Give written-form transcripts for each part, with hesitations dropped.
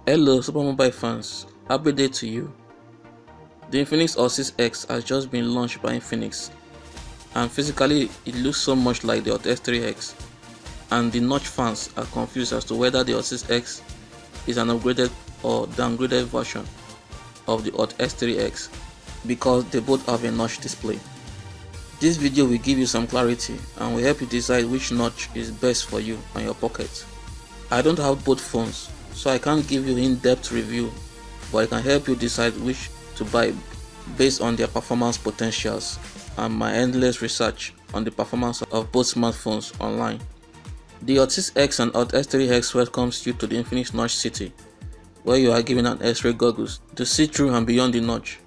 Hello Super Mobile fans, happy day to you. The Infinix Hot S3X has just been launched by Infinix, and physically it looks so much like the Hot S3X, and the Notch fans are confused as to whether the Hot S3X is an upgraded or downgraded version of the Hot S3X because they both have a notch display. This video will give you some clarity and will help you decide which notch is best for you and your pocket. I don't have both phones, so I can't give you in-depth review, but I can help you decide which to buy based on their performance potentials and my endless research on the performance of both smartphones online. The Hot S3X and Hot S3X welcomes you to the Infinix Notch City, where you are given an X-ray goggles to see through and beyond the notch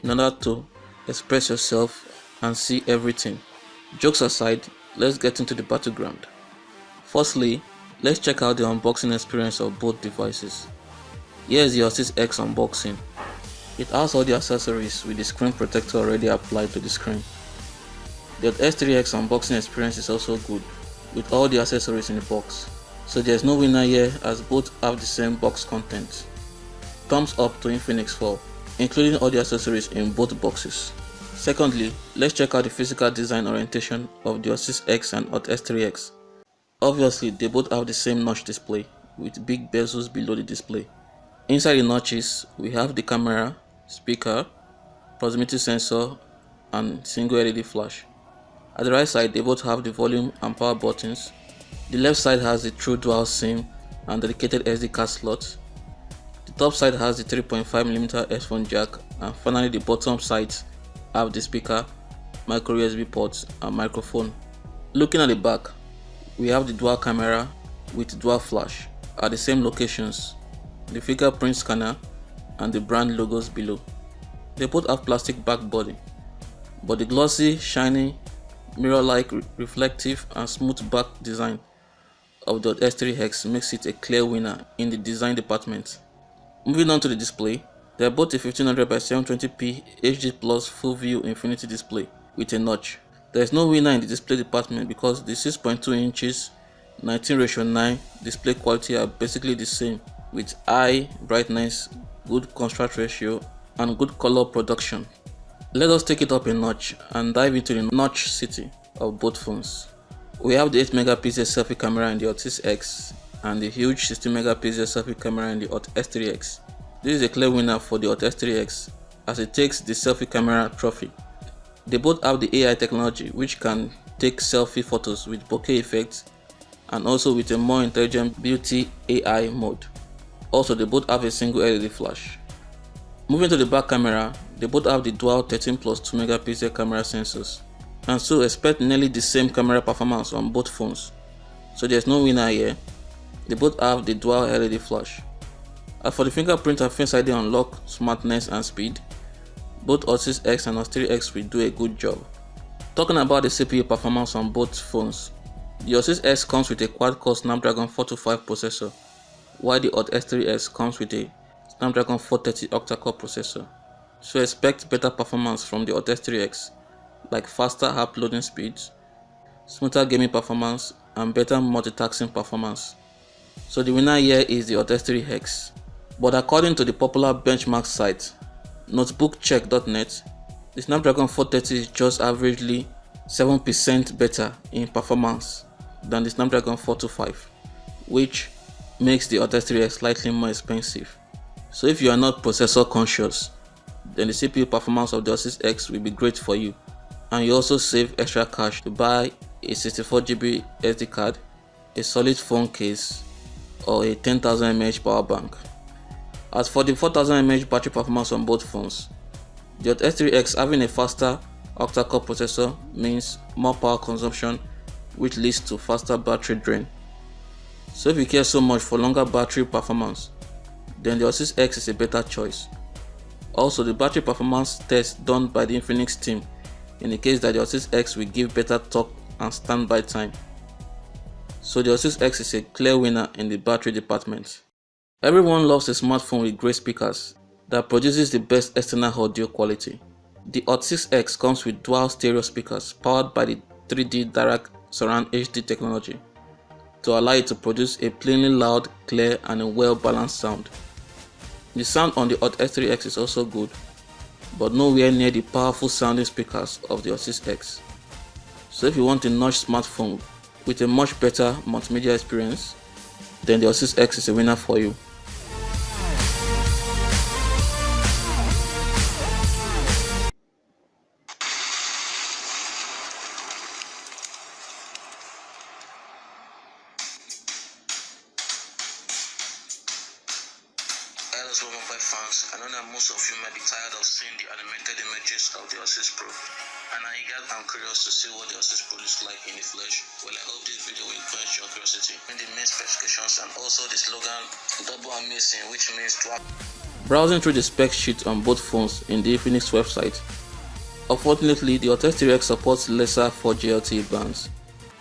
in order to express yourself and see everything. Jokes aside, let's get into the battleground. Firstly, let's check out the unboxing experience of both devices. Here is the Hot S3X unboxing. It has all the accessories with the screen protector already applied to the screen. The Hot S3X unboxing experience is also good, with all the accessories in the box, so there's no winner here as both have the same box content. Thumbs up to Infinix for including all the accessories in both boxes. Secondly, let's check out the physical design orientation of the Hot S3X and Hot S3X. Obviously, they both have the same notch display with big bezels below the display. Inside the notches, we have the camera, speaker, proximity sensor, and single LED flash. At the right side, they both have the volume and power buttons. The left side has the true dual SIM and dedicated SD card slot. The top side has the 3.5mm headphone jack, and finally the bottom sides have the speaker, micro USB ports, and microphone. Looking at the back, we have the dual camera with dual flash at the same locations, the fingerprint scanner, and the brand logos below. They both have plastic back body, but the glossy, shiny, mirror-like, reflective, and smooth back design of the S3X makes it a clear winner in the design department. Moving on to the display, they are both a 1500 by 720p HD Plus full view infinity display with a notch. There is no winner in the display department because the 6.2 inches 19:9 display quality are basically the same, with high brightness, good contrast ratio, and good color production. Let us take it up a notch and dive into the notch city of both phones. We have the 8MP selfie camera in the Hot S3X and the huge 60MP selfie camera in the Hot S3X. This is a clear winner for the Hot S3X as it takes the selfie camera trophy. They both have the AI technology which can take selfie photos with bokeh effects and also with a more intelligent beauty AI mode. Also, they both have a single LED flash. Moving to the back camera, they both have the dual 13+2MP camera sensors, and so expect nearly the same camera performance on both phones. So there's no winner here. They both have the dual LED flash. As for the fingerprint and Face ID unlock, smartness, and speed, both Hot S3X and Hot S3X will do a good job. Talking about the CPU performance on both phones, the Hot S3X comes with a quad-core Snapdragon 425 processor, while the Hot S3X comes with a Snapdragon 430 octa-core processor. So expect better performance from the Hot S3X, like faster app loading speeds, smoother gaming performance, and better multitasking performance. So the winner here is the Hot S3X. But according to the popular benchmark site, notebookcheck.net, the Snapdragon 430 is just averagely 7% better in performance than the Snapdragon 425, which makes the Hot S3X slightly more expensive. So if you are not processor conscious, then the CPU performance of the Hot S3X will be great for you, and you also save extra cash to buy a 64GB SD card, a solid phone case, or a 10,000 mAh power bank. As for the 4000 mAh battery performance on both phones, the Hot S3X having a faster octa-core processor means more power consumption, which leads to faster battery drain. So if you care so much for longer battery performance, then the Hot S3X is a better choice. Also, the battery performance test done by the Infinix team indicates that the Hot S3X will give better torque and standby time. So the Hot S3X is a clear winner in the battery department. Everyone loves a smartphone with great speakers that produces the best external audio quality. The Hot S3X comes with dual stereo speakers powered by the 3D Direct Surround HD technology to allow it to produce a plainly loud, clear, and a well-balanced sound. The sound on the Hot S3X is also good, but nowhere near the powerful sounding speakers of the Hot S3X. So if you want a notch smartphone with a much better multimedia experience, then the Hot S3X is a winner for you. Hello mobile fans, I know that most of you might be tired of seeing the animated images of the Hot S3X Pro, and are eager and curious to see what the Hot S3X Pro looks like in the flesh. Well, I hope this video will quench your curiosity. In the main specifications and also the slogan double amazing, which means to. Browsing through the spec sheet on both phones in the Infinix website. Unfortunately, the Hot S3X supports lesser 4G LTE bands.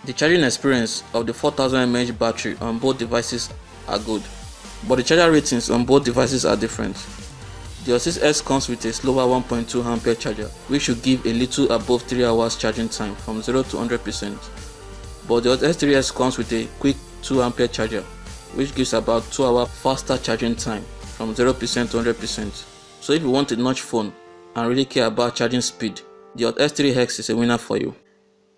The charging experience of the 4000 mAh battery on both devices are good, but the charger ratings on both devices are different. The Hot S3X comes with a slower 1.2 ampere charger, which should give a little above 3 hours charging time from 0 to 100%, but the Hot S3X comes with a quick 2 ampere charger, which gives about 2 hour faster charging time from 0% to 100%. So if you want a notch phone and really care about charging speed, the Hot S3X is a winner for you.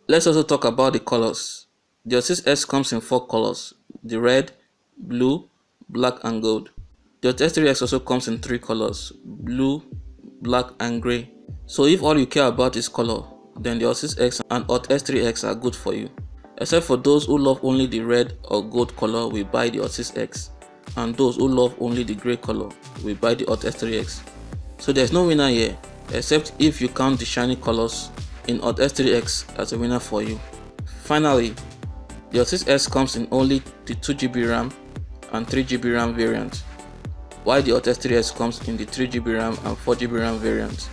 Let's also talk about the colors. The Hot S3X comes in 4 colors: the red, blue, black and gold. The Hot S3X also comes in 3 colors: blue, black and grey. So if all you care about is color, then the Hot S3X and Hot S3X are good for you. Except for those who love only the red or gold color will buy the Hot S3X, and those who love only the grey color will buy the Hot S3X. So there's no winner here, except if you count the shiny colors in Hot S3X as a winner for you. Finally, the Hot S3X comes in only the 2GB RAM and 3GB RAM variant, while the Hot S3X comes in the 3GB RAM and 4GB RAM variant.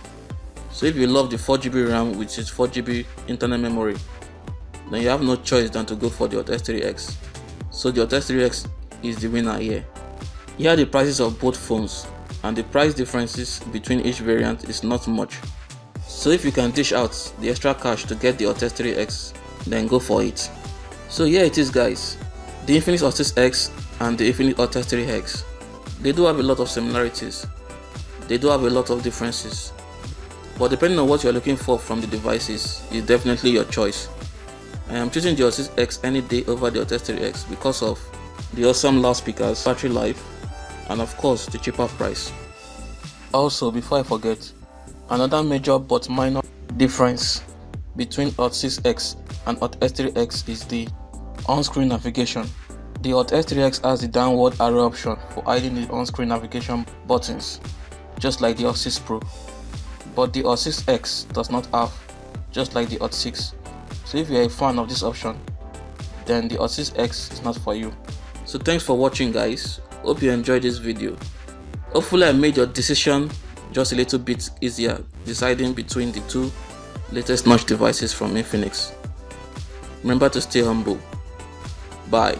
So if you love the 4GB RAM with its 4GB internal memory, then you have no choice than to go for the Hot S3X. So the Hot S3X is the winner here. Here are the prices of both phones, and the price differences between each variant is not much. So if you can dish out the extra cash to get the Hot S3X, then go for it. So here it is guys, the Infinix Hot S3X and the Infinix Hot S3X. They do have a lot of similarities, they do have a lot of differences, but depending on what you are looking for from the devices is definitely your choice. I am choosing the Hot S3X any day over the Hot S3X because of the awesome loudspeakers, battery life, and of course the cheaper price. Also, before I forget, another major but minor difference between Hot S3X and Hot S3X is the on-screen navigation. The Hot S3X has the downward arrow option for hiding the on-screen navigation buttons, just like the Hot S3 Pro, but the Hot S3X does not have, just like the Hot S3. So if you are a fan of this option, then the Hot S3X is not for you. So thanks for watching guys, hope you enjoyed this video. Hopefully I made your decision just a little bit easier deciding between the two latest notch devices from Infinix. Remember to stay humble. Bye.